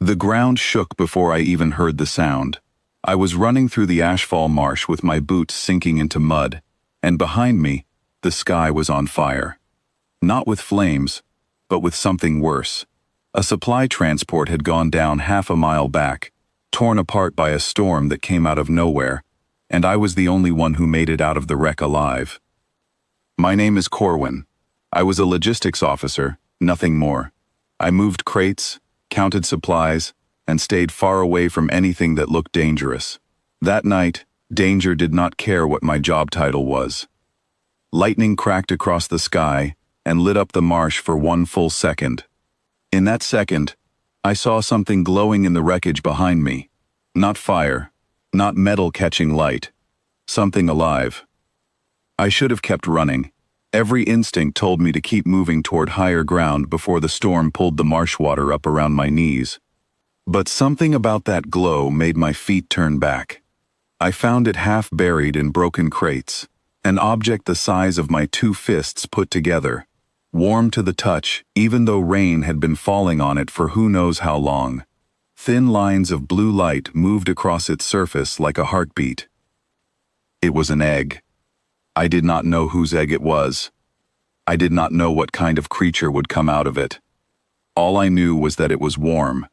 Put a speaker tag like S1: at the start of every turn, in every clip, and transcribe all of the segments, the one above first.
S1: The ground shook before I even heard the sound. I was running through the ashfall marsh with my boots sinking into mud, and behind me, the sky was on fire. Not with flames, but with something worse. A supply transport had gone down half a mile back, torn apart by a storm that came out of nowhere, and I was the only one who made it out of the wreck alive. My name is Corwin. I was a logistics officer, nothing more. I moved crates, counted supplies, and stayed far away from anything that looked dangerous. That night, danger did not care what my job title was. Lightning cracked across the sky and lit up the marsh for one full second. In that second, I saw something glowing in the wreckage behind me. Not fire, not metal catching light. Something alive. I should have kept running. Every instinct told me to keep moving toward higher ground before the storm pulled the marsh water up around my knees. But something about that glow made my feet turn back. I found it half buried in broken crates, an object the size of my two fists put together, warm to the touch even though rain had been falling on it for who knows how long. Thin lines of blue light moved across its surface like a heartbeat. It was an egg. I did not know whose egg it was. I did not know what kind of creature would come out of it. All I knew was that it was warm,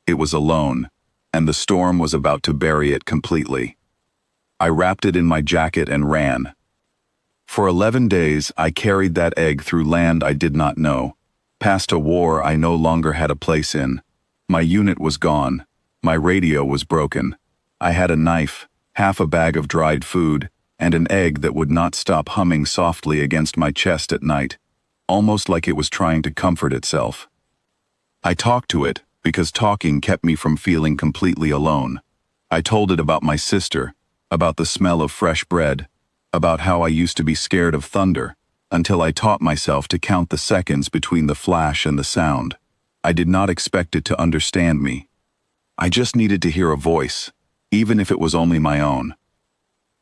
S1: it was alone, and the storm was about to bury it completely. I wrapped it in my jacket and ran. For 11 days, I carried that egg through land I did not know, past a war I no longer had a place in. My unit was gone. My radio was broken. I had a knife, half a bag of dried food, and an egg that would not stop humming softly against my chest at night, almost like it was trying to comfort itself. I talked to it because talking kept me from feeling completely alone. I told it about my sister, about the smell of fresh bread, about how I used to be scared of thunder, until I taught myself to count the seconds between the flash and the sound. I did not expect it to understand me. I just needed to hear a voice, even if it was only my own.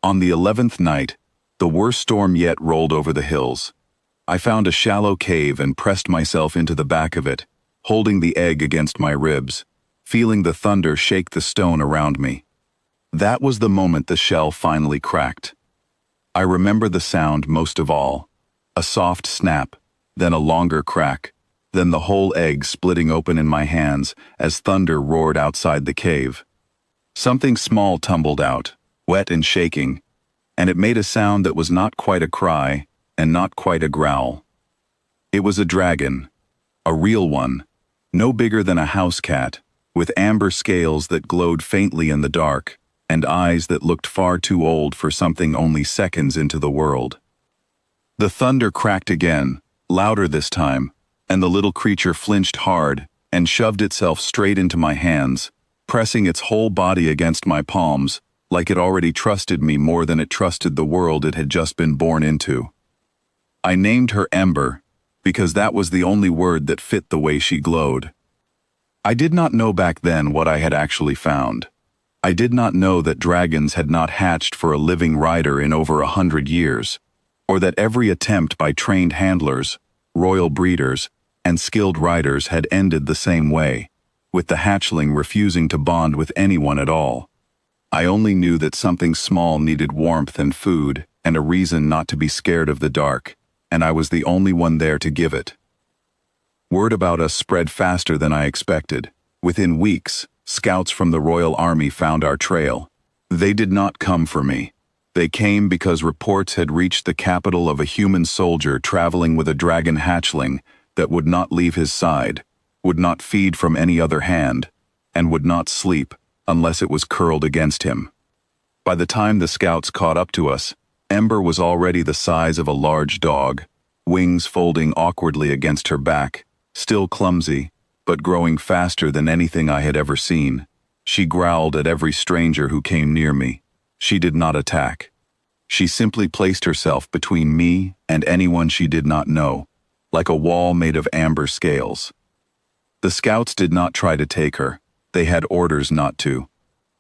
S1: On the 11th night, the worst storm yet rolled over the hills. I found a shallow cave and pressed myself into the back of it, holding the egg against my ribs, feeling the thunder shake the stone around me. That was the moment the shell finally cracked. I remember the sound most of all. A soft snap, then a longer crack, then the whole egg splitting open in my hands as thunder roared outside the cave. Something small tumbled out, wet and shaking, and it made a sound that was not quite a cry and not quite a growl. It was a dragon, a real one, no bigger than a house cat, with amber scales that glowed faintly in the dark, and eyes that looked far too old for something only seconds into the world. The thunder cracked again, louder this time, and the little creature flinched hard and shoved itself straight into my hands, pressing its whole body against my palms, like it already trusted me more than it trusted the world it had just been born into. I named her Ember, because that was the only word that fit the way she glowed. I did not know back then what I had actually found. I did not know that dragons had not hatched for a living rider in over 100 years, or that every attempt by trained handlers, royal breeders, and skilled riders had ended the same way, with the hatchling refusing to bond with anyone at all. I only knew that something small needed warmth and food and a reason not to be scared of the dark, and I was the only one there to give it. Word about us spread faster than I expected. Within weeks, scouts from the Royal Army found our trail. They did not come for me. They came because reports had reached the capital of a human soldier traveling with a dragon hatchling that would not leave his side, would not feed from any other hand, and would not sleep unless it was curled against him. By the time the scouts caught up to us, Ember was already the size of a large dog, wings folding awkwardly against her back, still clumsy, but growing faster than anything I had ever seen. She growled at every stranger who came near me. She did not attack. She simply placed herself between me and anyone she did not know, like a wall made of amber scales. The scouts did not try to take her. They had orders not to.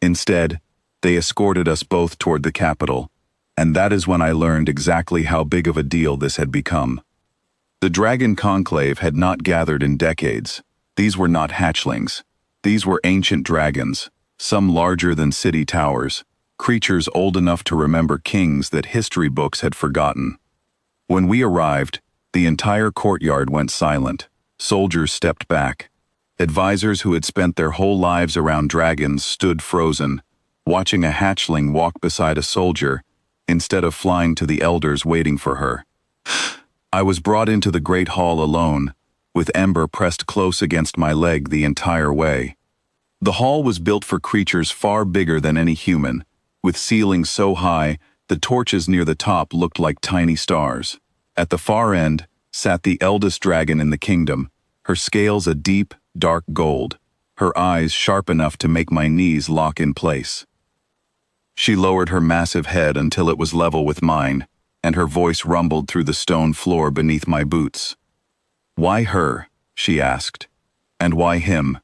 S1: Instead, they escorted us both toward the capital, and that is when I learned exactly how big of a deal this had become. The dragon conclave had not gathered in decades. These were not hatchlings. These were ancient dragons, some larger than city towers, creatures old enough to remember kings that history books had forgotten. When we arrived, the entire courtyard went silent. Soldiers stepped back. Advisors who had spent their whole lives around dragons stood frozen, watching a hatchling walk beside a soldier instead of flying to the elders waiting for her. I was brought into the great hall alone, with Ember pressed close against my leg the entire way. The hall was built for creatures far bigger than any human, with ceilings so high the torches near the top looked like tiny stars. At the far end sat the eldest dragon in the kingdom, her scales a deep, dark gold, her eyes sharp enough to make my knees lock in place. She lowered her massive head until it was level with mine, and her voice rumbled through the stone floor beneath my boots. "Why her?" she asked. "And why him?"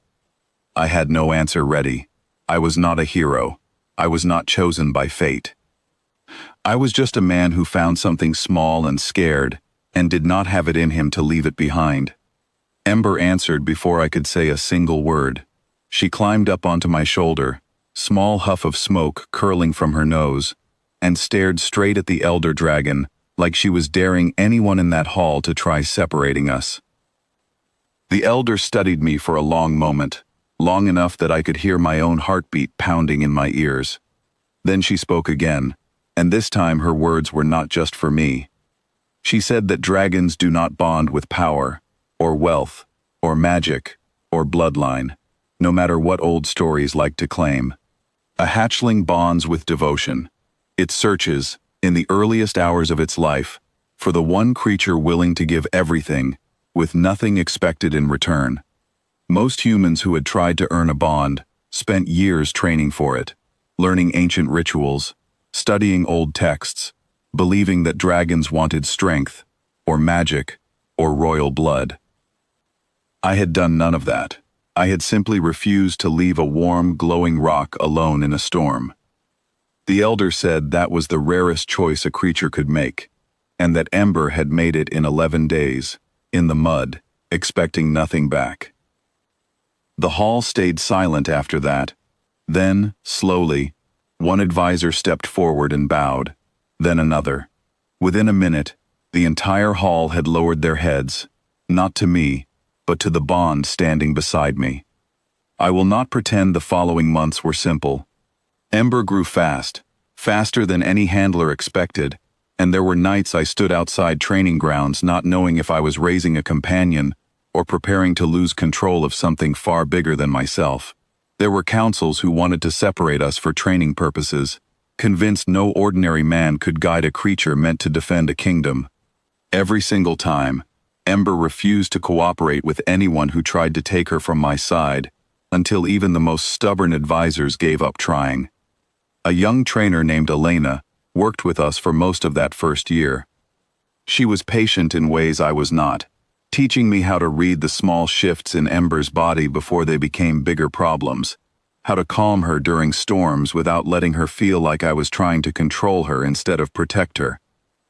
S1: I had no answer ready. I was not a hero. I was not chosen by fate. I was just a man who found something small and scared, and did not have it in him to leave it behind. Ember answered before I could say a single word. She climbed up onto my shoulder, small huff of smoke curling from her nose, and stared straight at the elder dragon like she was daring anyone in that hall to try separating us. The elder studied me for a long moment, long enough that I could hear my own heartbeat pounding in my ears. Then she spoke again, and this time her words were not just for me. She said that dragons do not bond with power, or wealth, or magic, or bloodline, no matter what old stories like to claim. A hatchling bonds with devotion. It searches, in the earliest hours of its life, for the one creature willing to give everything, with nothing expected in return. Most humans who had tried to earn a bond spent years training for it, learning ancient rituals, studying old texts, believing that dragons wanted strength, or magic, or royal blood. I had done none of that. I had simply refused to leave a warm, glowing rock alone in a storm. The elder said that was the rarest choice a creature could make, and that Ember had made it in 11 days, in the mud, expecting nothing back. The hall stayed silent after that. Then, slowly, one advisor stepped forward and bowed, then another. Within a minute, the entire hall had lowered their heads, not to me, but to the bond standing beside me. I will not pretend the following months were simple. Ember grew fast, faster than any handler expected, and there were nights I stood outside training grounds not knowing if I was raising a companion or preparing to lose control of something far bigger than myself. There were councils who wanted to separate us for training purposes, convinced no ordinary man could guide a creature meant to defend a kingdom. Every single time, Ember refused to cooperate with anyone who tried to take her from my side, until even the most stubborn advisors gave up trying. A young trainer named Elena worked with us for most of that first year. She was patient in ways I was not, teaching me how to read the small shifts in Ember's body before they became bigger problems, how to calm her during storms without letting her feel like I was trying to control her instead of protect her.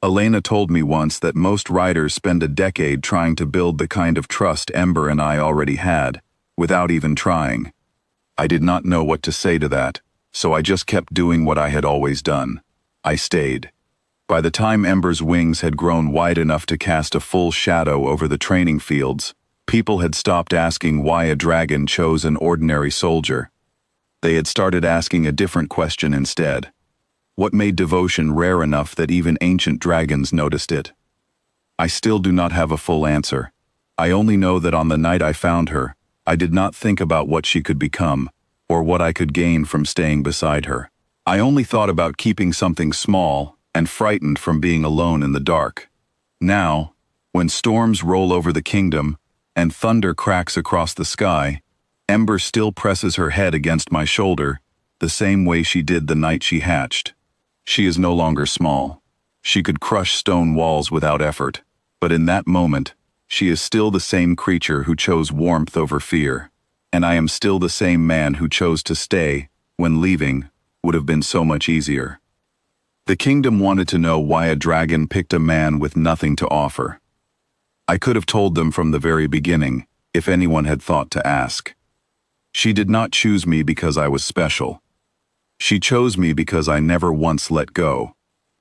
S1: Elena told me once that most riders spend a decade trying to build the kind of trust Ember and I already had, without even trying. I did not know what to say to that, so I just kept doing what I had always done. I stayed. By the time Ember's wings had grown wide enough to cast a full shadow over the training fields, people had stopped asking why a dragon chose an ordinary soldier. They had started asking a different question instead. What made devotion rare enough that even ancient dragons noticed it? I still do not have a full answer. I only know that on the night I found her, I did not think about what she could become, or what I could gain from staying beside her. I only thought about keeping something small and frightened from being alone in the dark. Now, when storms roll over the kingdom and thunder cracks across the sky, Ember still presses her head against my shoulder, the same way she did the night she hatched. She is no longer small. She could crush stone walls without effort, but in that moment, she is still the same creature who chose warmth over fear, and I am still the same man who chose to stay when leaving would have been so much easier. The kingdom wanted to know why a dragon picked a man with nothing to offer. I could have told them from the very beginning, if anyone had thought to ask. She did not choose me because I was special. She chose me because I never once let go.